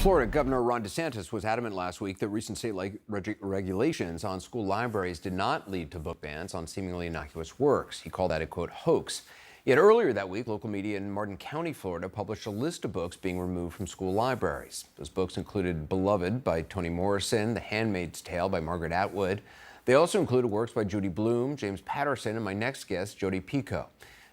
Florida Governor Ron DeSantis was adamant last week that recent state regulations on school libraries did not lead to book bans on seemingly innocuous works. He called that a, quote, hoax. Yet earlier that week, local media in Martin County, Florida, published a list of books being removed from school libraries. Those books included Beloved by Toni Morrison, The Handmaid's Tale by Margaret Atwood. They also included works by Judy Blume, James Patterson, and my next guest, Jodi Picoult.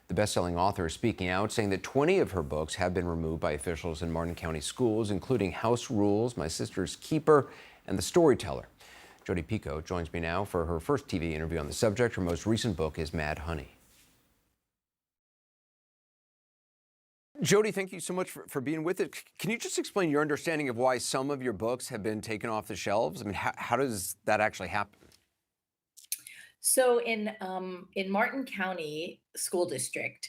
The best-selling author is speaking out, saying that 20 of her books have been removed by officials in Martin County schools, including House Rules, My Sister's Keeper, and The Storyteller. Jodi Picoult joins me now for her first TV interview on the subject. Her most recent book is Mad Honey. Jodi, thank you so much for being with it. Can you just explain your understanding of why some of your books have been taken off the shelves? I mean, how does that actually happen? So in Martin County School District,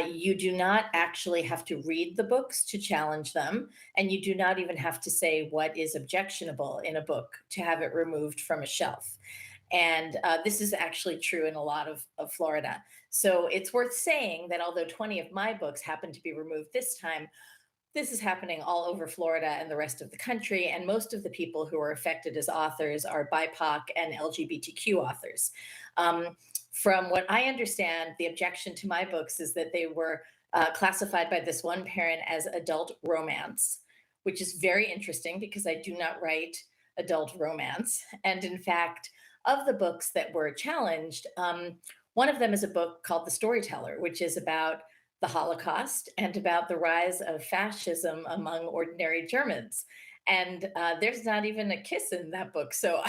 you do not actually have to read the books to challenge them, and you do not even have to say what is objectionable in a book to have it removed from a shelf. And this is actually true in a lot of Florida. So it's worth saying that although 20 of my books happen to be removed this time, this is happening all over Florida and the rest of the country, and most of the people who are affected as authors are BIPOC and LGBTQ authors. From what I understand, the objection to my books is that they were classified by this one parent as adult romance, which is very interesting because I do not write adult romance. And in fact, of the books that were challenged, one of them is a book called The Storyteller, which is about the Holocaust and about the rise of fascism among ordinary Germans. And there's not even a kiss in that book, so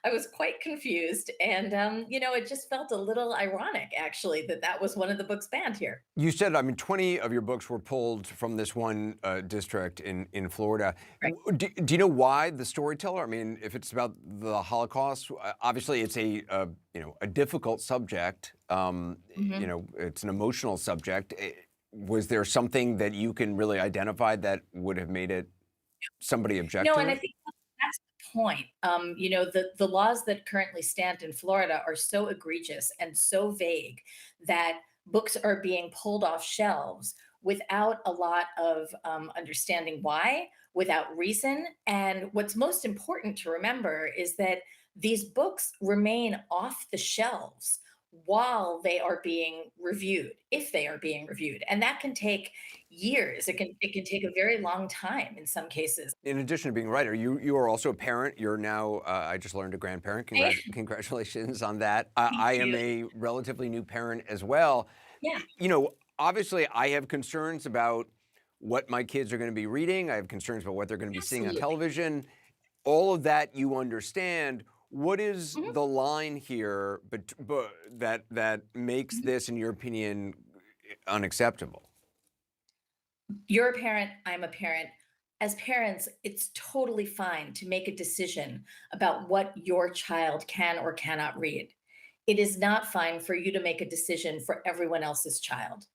I was quite confused, and it just felt a little ironic, actually, that that was one of the books banned here. You said, I mean, 20 of your books were pulled from this one district in Florida. Right. Do you know why The Storyteller? I mean, if it's about the Holocaust, obviously it's a difficult subject. Mhm. It's an emotional subject. Was there something that you can really identify that would have made it somebody object No, to and I it? think that's the point. The laws that currently stand in Florida are so egregious and so vague that books are being pulled off shelves without a lot of understanding why, without reason. And what's most important to remember is that these books remain off the shelves while they are being reviewed, if they are being reviewed. And that can take years. It can take a very long time in some cases. In addition to being a writer, you are also a parent. You're now, I just learned, a grandparent. Congratulations on that. Thank I am you. a relatively new parent as well. Yeah. Obviously, I have concerns about what my kids are going to be reading. I have concerns about what they're going to be seeing on Absolutely. television. All of that you understand. What is Mhm, the line here that makes mhm. this, in your opinion, unacceptable? You're a parent, I'm a parent. As parents, it's totally fine to make a decision about what your child can or cannot read. It is not fine for you to make a decision for everyone else's child.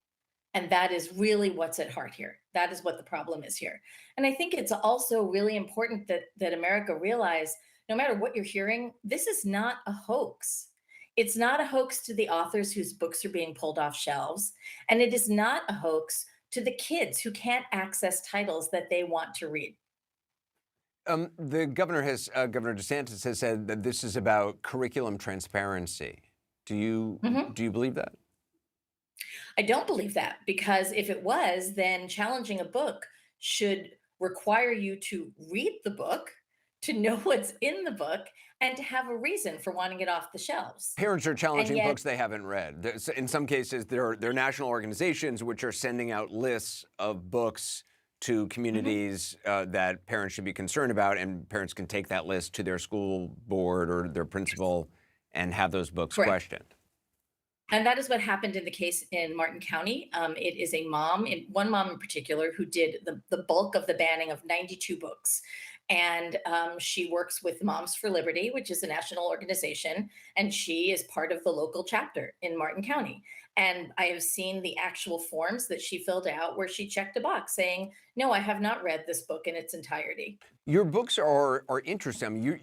And that is really what's at heart here. That is what the problem is here. And I think it's also really important that America realize no matter what you're hearing, this is not a hoax. It's not a hoax to the authors whose books are being pulled off shelves, and it is not a hoax to the kids who can't access titles that they want to read. The Governor DeSantis has said that this is about curriculum transparency. Do you Mhm. do you believe that? I don't believe that because if it was, then challenging a book should require you to read the book, to know what's in the book, and to have a reason for wanting it off the shelves. Parents are And challenging yet, books they haven't read. In some cases, there are national organizations which are sending out lists of books to mhm, communities that parents should be concerned about, and parents can take that list to their school board or their principal and have those books correct. questioned. And that is what happened in the case in Martin County. It is a mom, one mom in particular, who did the bulk of the banning of 92 books. And she works with Moms for Liberty, which is a national organization, and she is part of the local chapter in Martin County. And I have seen the actual forms that she filled out where she checked a box saying, no, I have not read this book in its entirety. Your books are interesting. I mean,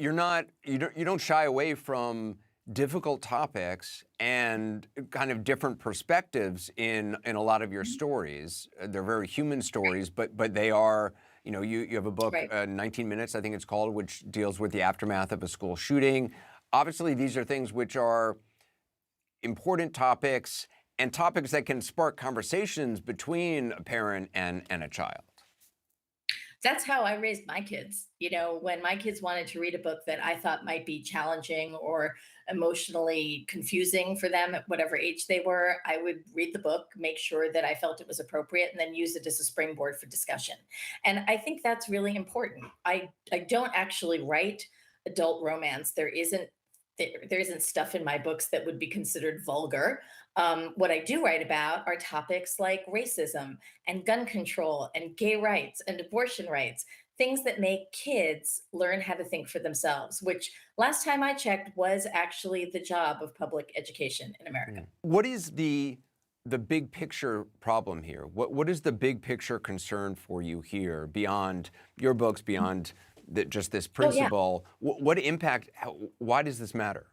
you don't shy away from difficult topics and kind of different perspectives in a lot of your stories. They're very human stories, but they are You know, you have a book, Right. 19 Minutes, I think it's called, which deals with the aftermath of a school shooting. Obviously, these are things which are important topics and topics that can spark conversations between a parent and a child. That's how I raised my kids. You know, when my kids wanted to read a book that I thought might be challenging or emotionally confusing for them at whatever age they were, I would read the book, make sure that I felt it was appropriate, and then use it as a springboard for discussion. And I think that's really important. I don't actually write adult romance. There isn't stuff in my books that would be considered vulgar. What I do write about are topics like racism and gun control and gay rights and abortion rights, things that make kids learn how to think for themselves, which last time I checked was actually the job of public education in America. What is the big picture problem here? What is the big picture concern for you here beyond your books, beyond just this Oh, yeah. principle? What impact? Why does this matter?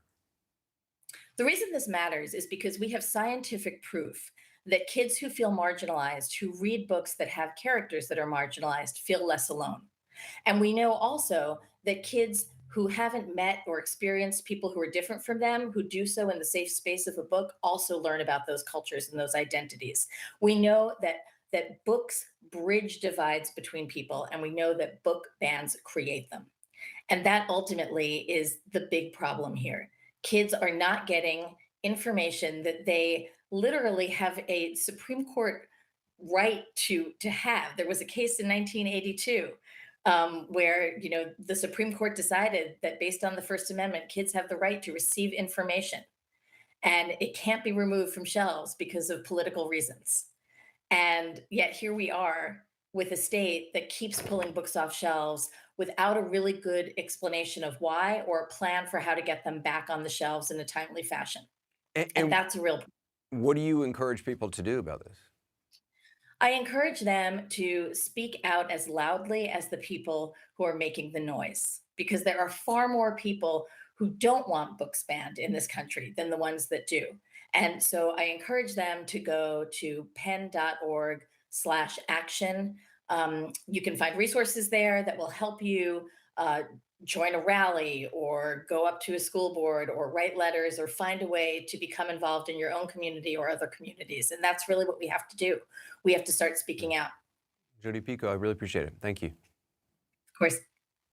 The reason this matters is because we have scientific proof that kids who feel marginalized, who read books that have characters that are marginalized, feel less alone. And we know also that kids who haven't met or experienced people who are different from them, who do so in the safe space of a book, also learn about those cultures and those identities. We know that books bridge divides between people, and we know that book bans create them. And that ultimately is the big problem here. Kids are not getting information that they literally have a Supreme Court right to have. There was a case in 1982 where the Supreme Court decided that based on the First Amendment, kids have the right to receive information, and it can't be removed from shelves because of political reasons. And yet here we are with a state that keeps pulling books off shelves without a really good explanation of why or a plan for how to get them back on the shelves in a timely fashion. And And that's a real. what do you encourage people to do about this? I encourage them to speak out as loudly as the people who are making the noise, because there are far more people who don't want books banned in this country than the ones that do. And so I encourage them to go to pen.org/action. You can find resources there that will help you join a rally or go up to a school board or write letters or find a way to become involved in your own community or other communities. And that's really what we have to do. We have to start speaking out. Jody Pico, I really appreciate it. Thank you. Of course.